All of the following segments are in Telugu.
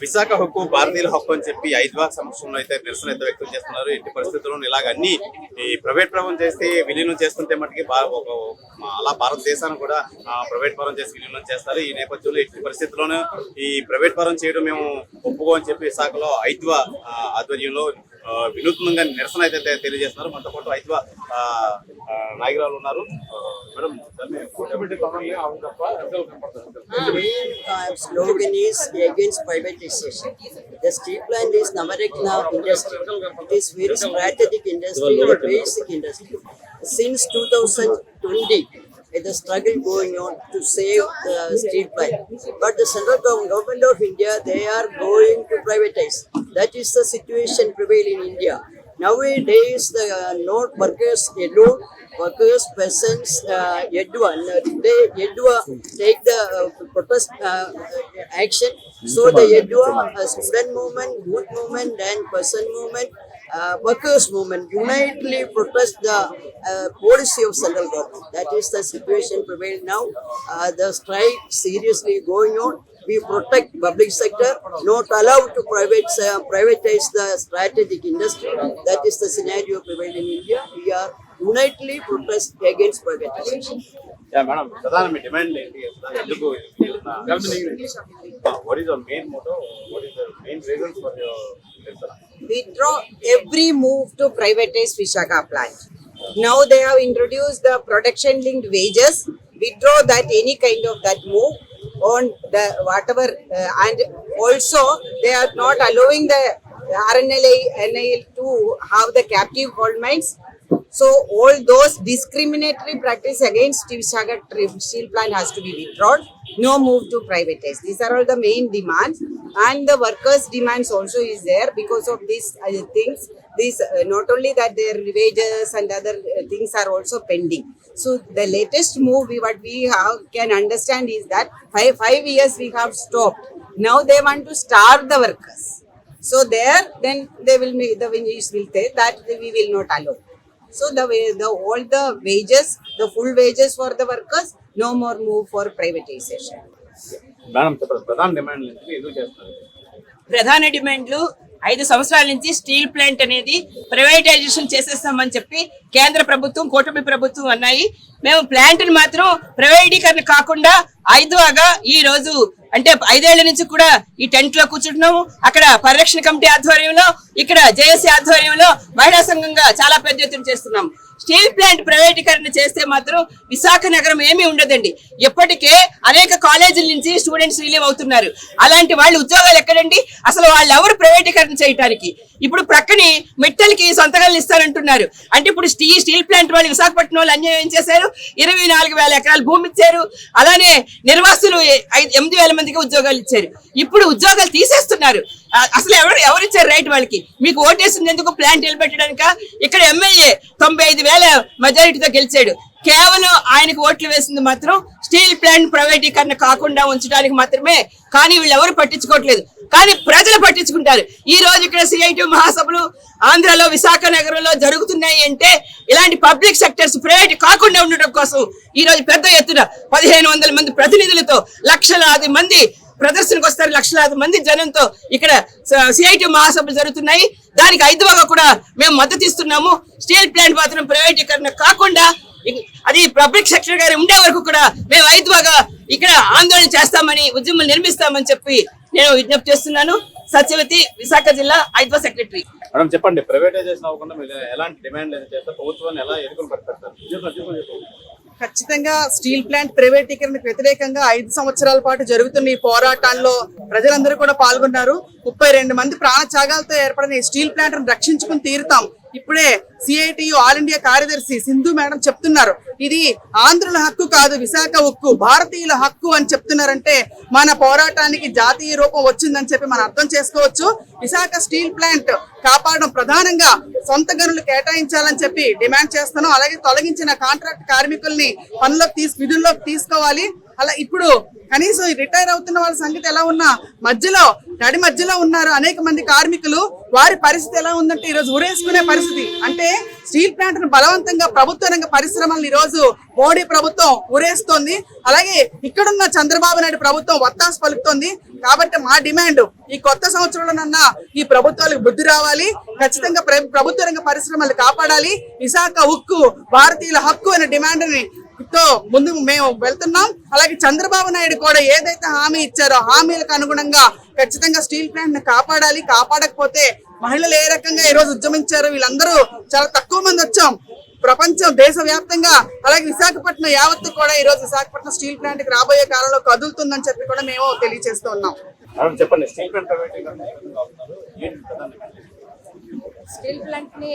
విశాఖ హక్కు భారతీయుల హక్కు అని చెప్పి ఐద్వా సమక్షంలో అయితే నిరసన అయితే వ్యక్తం చేస్తున్నారు. ఎట్టి పరిస్థితుల్లో ఇలాగ అన్ని ఈ ప్రైవేట్ పరం చేస్తే విలీనం చేస్తుంటే మటుకి అలా భారతదేశాన్ని కూడా ప్రైవేట్ పరం చేసి విలీనం చేస్తారు. ఈ నేపథ్యంలో ఎట్టి పరిస్థితుల్లోనూ ఈ ప్రైవేట్ పరం చేయడం మేము ఒప్పుకోమని చెప్పి విశాఖలో ఐద్వా ఆధ్వర్యంలో వినూత్నంగా నిరసన అయితే తెలియజేస్తున్నారు. మనతో పాటు ఐద్వా నాయకురాలు ఉన్నారు. Madam, slogan is against privatization. The steel plant is Navaratna industry. It is very strategic industry and basic industry. Since 2020, the struggle going on to save the steel plant. But the central government of India, they are going to privatize. That is the situation prevailing in India. Nowadays, the not workers alone, workers, peasants, Yedua, they Yedua take the protest action. So the Yedua student movement, youth movement and person movement, workers movement unitedly protest the policy of central government. That is the situation prevailing now. The strike seriously going on. We protect public sector, not allowed to privatize the strategic industry. That is the scenario prevailing in India. We are unitedly protest against privatization. Yeah, madam, ప్రధాన డిమాండ్ ఏంటి? ఎందుకు what is your main motto? What is the main reasons for your నిరసన? Withdraw every move to privatize Visakhapatnam plant. Now they have introduced the production linked wages. Withdraw that any kind of that move on the whatever and also they are not allowing the RNL to have the captive coal mines. So all those discriminatory practice against Visakhapatnam steel plant has to be withdrawn. No move to privatize. These are all the main demands, and the workers' demands also is there because of these things. These not only that their wages and other things are also pending. So the latest move what we can understand is that five years we have stopped. Now they want to starve the workers. So there then they will make the ministers will say that we will not allow. So all the wages, the full wages for the workers, no more move for privatization. Madam, చెప్పండి ప్రధాన డిమాండ్ ఏంటి? ఎందుకు చేస్తున్నారు? ప్రధాన డిమాండ్లు 5 సంవత్సరాల నుంచి స్టీల్ ప్లాంట్ అనేది ప్రైవేటైజేషన్ చేసేస్తామని చెప్పి కేంద్ర ప్రభుత్వం, కూటమి ప్రభుత్వం అన్నాయి. మేము ప్లాంట్ ని మాత్రం ప్రైవేటీకరణ కాకుండా ఐద్వాగా ఈ రోజు అంటే 5 ఏళ్ల నుంచి కూడా ఈ టెంట్ లో కూర్చుంటున్నాము. అక్కడ పరిరక్షణ కమిటీ ఆధ్వర్యంలో, ఇక్కడ జేఏసీ ఆధ్వర్యంలో మహిళా సంఘంగా చాలా పెద్ద ఎత్తున చేస్తున్నాము. స్టీల్ ప్లాంట్ ప్రైవేటీకరణ చేస్తే మాత్రం విశాఖ నగరం ఏమీ ఉండదండి. ఇప్పటికే అనేక కాలేజీల నుంచి స్టూడెంట్స్ రిలీవ్ అవుతున్నారు. అలాంటి వాళ్ళు ఉద్యోగాలు ఎక్కడండి? అసలు వాళ్ళు ఎవరు ప్రైవేటీకరణ చేయడానికి? ఇప్పుడు ప్రక్కని మిట్టలకి సొంతగాలు ఇస్తారంటున్నారు. అంటే ఇప్పుడు స్టీల్ ప్లాంట్ వాళ్ళు విశాఖపట్నం వాళ్ళు అన్యాయం చేశారు. 24,000 ఎకరాల భూమి ఇచ్చారు. అలానే నిర్వాసులు 8,000 మందికి ఉద్యోగాలు ఇచ్చారు. ఇప్పుడు ఉద్యోగాలు తీసేస్తున్నారు. అసలు ఎవరిచ్చారు రైట్ వాళ్ళకి? మీకు ఓటేసింది ఎందుకు? ప్లాంట్ నిలబెట్టడానిక? ఇక్కడ ఎమ్మెల్యే 95,000 మెజారిటీతో గెలిచాడు. కేవలం ఆయనకు ఓట్లు వేసింది మాత్రం స్టీల్ ప్లాంట్ ప్రైవేటీకరణ కాకుండా ఉంచడానికి మాత్రమే. కానీ వీళ్ళు ఎవరు పట్టించుకోవట్లేదు. కానీ ప్రజలు పట్టించుకుంటారు. ఈ రోజు ఇక్కడ సిఐటి మహాసభలు ఆంధ్రాలో విశాఖ నగరంలో జరుగుతున్నాయి అంటే ఇలాంటి పబ్లిక్ సెక్టర్స్ ప్రైవేట్ కాకుండా ఉండడం కోసం ఈ రోజు పెద్ద ఎత్తున 1,500 మంది ప్రతినిధులతో లక్షలాది మంది ప్రదర్శనకు వస్తారు. లక్షలాది మంది జనంతో ఇక్కడ సిఐటి మహాసభలు జరుగుతున్నాయి. దానికి ఐద్వాగా కూడా మేము మద్దతు ఇస్తున్నాము. స్టీల్ ప్లాంట్ మాత్రం ప్రైవేటీకరణ కాకుండా అది పబ్లిక్ సెక్టర్ గారి ఉండే వరకు కూడా మేము ఐద్వాగా ఇక్కడ ఆందోళన చేస్తామని, ఉద్యమం నిర్మిస్తామని చెప్పి నేను విజ్ఞప్తి చేస్తున్నాను. సత్యవతి, విశాఖ జిల్లా ఐద్వా సెక్రటరీ. మేడం, చెప్పండి, ప్రైవేటైజేషన్ అవ్వకుండా మీరు ఎలాంటి డిమాండ్ చేస్తే ప్రభుత్వాన్ని ఎలా ఎదుర్కొని పెడతారు? ఖచ్చితంగా స్టీల్ ప్లాంట్ ప్రైవేటీకరణకు వ్యతిరేకంగా 5 సంవత్సరాల పాటు జరుగుతున్న ఈ పోరాటంలో ప్రజలందరూ కూడా పాల్గొన్నారు. 32 మంది ప్రాణత్యాగాలతో ఏర్పడిన ఈ స్టీల్ ప్లాంట్ ను రక్షించుకుని తీరుతాం. ఇప్పుడే సిఐటియు ఆల్ ఇండియా కార్యదర్శి సింధు మేడం చెప్తున్నారు, ఇది ఆంధ్రుల హక్కు కాదు, విశాఖ ఉక్కు భారతీయుల హక్కు అని చెప్తున్నారంటే మన పోరాటానికి జాతీయ రూపం వచ్చిందని చెప్పి మనం అర్థం చేసుకోవచ్చు. విశాఖ స్టీల్ ప్లాంట్ కాపాడడం, ప్రధానంగా సొంత గనులు కేటాయించాలని చెప్పి డిమాండ్ చేస్తున్నాం. అలాగే తొలగించిన కాంట్రాక్ట్ కార్మికుల్ని విధుల్లోకి తీసుకోవాలి. అలా ఇప్పుడు కనీసం రిటైర్ అవుతున్న వాళ్ళ సంగతి ఎలా ఉన్నా నడి మధ్యలో ఉన్నారు అనేక మంది కార్మికులు. వారి పరిస్థితి ఎలా ఉందంటే ఈరోజు ఉరేసుకునే పరిస్థితి. అంటే స్టీల్ ప్లాంట్ ను బలవంతంగా ప్రభుత్వ రంగ పరిశ్రమలను ఈ రోజు మోడీ ప్రభుత్వం ఉరేస్తోంది. అలాగే ఇక్కడున్న చంద్రబాబు నాయుడు ప్రభుత్వం వత్తాసు పలుకుతోంది. కాబట్టి మా డిమాండ్, ఈ కొత్త సంవత్సరంలోనన్నా ఈ ప్రభుత్వాలకు బుద్ధి రావాలి. ఖచ్చితంగా ప్రభుత్వ రంగ పరిశ్రమలు కాపాడాలి. విశాఖ ఉక్కు భారతీయుల హక్కు అనే డిమాండ్ తో ముందు మేము వెళ్తున్నాం. అలాగే చంద్రబాబు నాయుడు కూడా ఏదైతే హామీ ఇచ్చారో హామీలకు అనుగుణంగా ఖచ్చితంగా స్టీల్ ప్లాంట్ ని కాపాడాలి. కాపాడకపోతే మహిళలు ఏ రకంగా ఈ రోజు ఉద్యమించారో, వీళ్ళందరూ చాలా తక్కువ మంది వచ్చాం. ప్రపంచం దేశవ్యాప్తంగా అలాగే విశాఖపట్నం యావత్తు కూడా ఈ రోజు విశాఖపట్నం స్టీల్ ప్లాంట్ కి రాబోయే కాలంలో కదులుతుందని చెప్పి కూడా మేము తెలియజేస్తూ ఉన్నాం. చెప్పండి, స్టీల్ ప్లాంట్ స్టీల్ ప్లాంట్ ని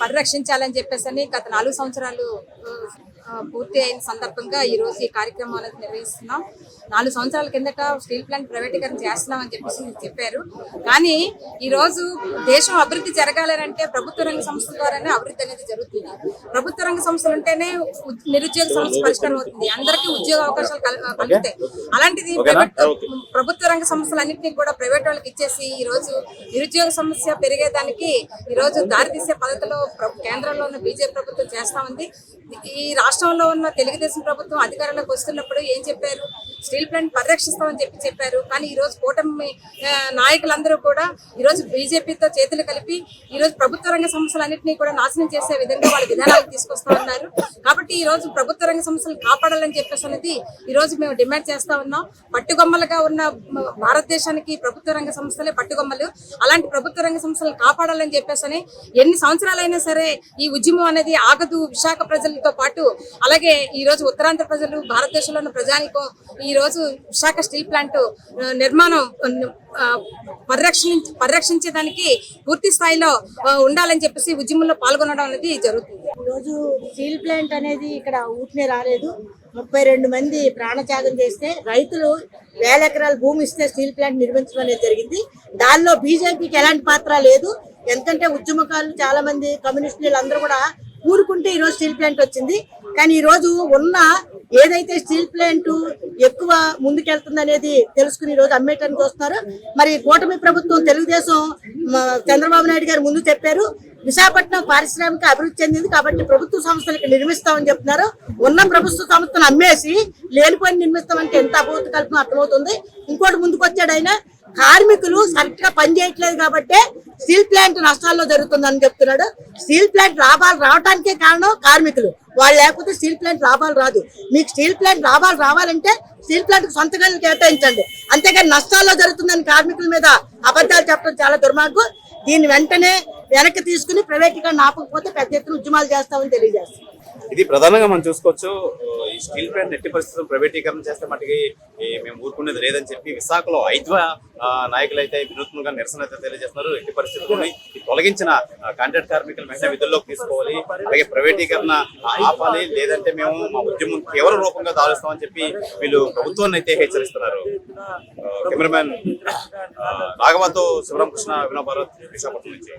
పరిరక్షించాలని చెప్పేసి గత 4 సంవత్సరాలు పూర్తి అయిన సందర్భంగా ఈ రోజు ఈ కార్యక్రమాన్ని నిర్వహిస్తున్నాం. 4 సంవత్సరాల కిందట స్టీల్ ప్లాంట్ ప్రైవేటీకరణ చేస్తున్నామని చెప్పేసి చెప్పారు. కానీ ఈ రోజు దేశం అభివృద్ధి జరగాలంటే ప్రభుత్వ రంగ సంస్థల ద్వారానే అభివృద్ధి అనేది జరుగుతుంది. ప్రభుత్వ రంగ సంస్థలు ఉంటేనే నిరుద్యోగ సమస్య పరిష్కారం అవుతుంది, అందరికీ ఉద్యోగ అవకాశాలు కలుగుతాయి. అలాంటిది ప్రభుత్వ రంగ సంస్థలన్నింటినీ కూడా ప్రైవేట్ వాళ్ళకి ఇచ్చేసి ఈ రోజు నిరుద్యోగ సమస్య పెరిగేదానికి ఈ రోజు దారితీసే పద్ధతిలో కేంద్రంలో ఉన్న బీజేపీ ప్రభుత్వం చేస్తా ఉంది. ఈ రాష్ట్రంలో ఉన్న తెలుగుదేశం ప్రభుత్వం అధికారంలోకి వస్తున్నప్పుడు ఏం చెప్పారు? స్టీల్ ప్లాంట్ పరిరక్షిస్తామని చెప్పారు. కానీ ఈ రోజు కూటమి నాయకులందరూ కూడా ఈ రోజు బీజేపీతో చేతులు కలిపి ఈ రోజు ప్రభుత్వ రంగ సంస్థలన్నింటినీ కూడా నాశనం చేసే విధంగా వాళ్ళ విధానాలు తీసుకొస్తా ఉన్నారు. కాబట్టి ఈ రోజు ప్రభుత్వ రంగ సంస్థలు కాపాడాలని చెప్పేసి అనేది ఈ రోజు మేము డిమాండ్ చేస్తా ఉన్నాం. పట్టుగొమ్మలుగా ఉన్న భారతదేశానికి ప్రభుత్వ రంగ సంస్థలే పట్టుగొమ్మలు. అలాంటి ప్రభుత్వ రంగ సంస్థలు కాపాడాలని చెప్పేసి ఎన్ని సంవత్సరాలైనా సరే ఈ ఉద్యమం అనేది ఆగదు. విశాఖ ప్రజలతో పాటు అలాగే ఈ రోజు ఉత్తరాంధ్ర ప్రజలు, భారతదేశంలో ఉన్న ప్రజానికం ఈ రోజు విశాఖ స్టీల్ ప్లాంట్ నిర్మాణం పరిరక్షించేదానికి పూర్తి స్థాయిలో ఉండాలని చెప్పేసి ఉద్యమంలో పాల్గొనడం అనేది జరుగుతుంది. ఈరోజు స్టీల్ ప్లాంట్ అనేది ఇక్కడ ఊటినే రాలేదు. 32 మంది ప్రాణత్యాగం చేస్తే రైతులు 1000 ఎకరాల భూమి ఇస్తే స్టీల్ ప్లాంట్ నిర్మించడం అనేది జరిగింది. దానిలో బీజేపీకి ఎలాంటి పాత్ర లేదు. ఎందుకంటే ఉద్యమకారులు చాలా మంది కమ్యూనిస్టులు అందరూ కూడా ఊరుకుంటే ఈరోజు స్టీల్ ప్లాంట్ వచ్చింది. కానీ ఈ రోజు ఉన్న ఏదైతే స్టీల్ ప్లాంట్ ఎక్కువ ముందుకెళ్తుంది అనేది తెలుసుకుని ఈ రోజు అమ్మేయటానికి చూస్తున్నారు. మరి కూటమి ప్రభుత్వం, తెలుగుదేశం, చంద్రబాబు నాయుడు గారు ముందు చెప్పారు విశాఖపట్నం పారిశ్రామిక అభివృద్ధి చెందింది కాబట్టి ప్రభుత్వ సంస్థలకు నిర్మిస్తామని చెప్తున్నారు. ఉన్న ప్రభుత్వ సంస్థను అమ్మేసి లేనిపోయిన నిర్మిస్తామంటే ఎంత అభూత కల్పన అర్థమవుతుంది. ఇంకోటి ముందుకు వచ్చాడు ఆయన, కార్మికులు కరెక్ట్ గా పని చేయట్లేదు కాబట్టి స్టీల్ ప్లాంట్ నష్టాల్లో జరుగుతుందని చెప్తున్నాడు. స్టీల్ ప్లాంట్ లాభాలు రావడానికే కారణం కార్మికులు. వాళ్ళు లేకపోతే స్టీల్ ప్లాంట్ లాభాలు రాదు. మీకు స్టీల్ ప్లాంట్ లాభాలు రావాలంటే స్టీల్ ప్లాంట్ సొంత గనులు కేటాయించండి. అంతేగాని నష్టాల్లో జరుగుతుందని కార్మికుల మీద అబద్ధాలు చెప్పడం చాలా దుర్మార్గం. దీన్ని వెంటనే వెనక్కి తీసుకుని ప్రైవేటీకరణ ఆపకపోతే పెద్ద ఎత్తున ఉద్యమాలు చేస్తామని తెలియజేస్తాం. ఇది ప్రధానంగా మనం చూసుకోవచ్చు. ఈ స్టీల్ ప్లాంట్ ఎట్టి పరిస్థితుల్లో ప్రైవేటీకరణ చేస్తే మటుకి మేము ఊరుకునేది లేదని చెప్పి విశాఖలో ఐద్వా నాయకులు అయితే వినూత్నంగా నిరసన అయితే తెలియజేస్తున్నారు. ఎట్టి పరిస్థితుల్లోని తొలగించిన కాంట్రాక్ట్ కార్మికులు వెంటనే విధుల్లోకి తీసుకోవాలి, అలాగే ప్రైవేటీకరణ ఆపాలి, లేదంటే మేము మా ఉద్యమం తీవ్ర రూపంగా దారుస్తామని చెప్పి వీళ్ళు ప్రభుత్వాన్ని అయితే హెచ్చరిస్తున్నారు. కెమెరామెన్ రాఘవతో శివరామకృష్ణ, వినోద్ భారత్, విశాఖపట్నం నుంచి.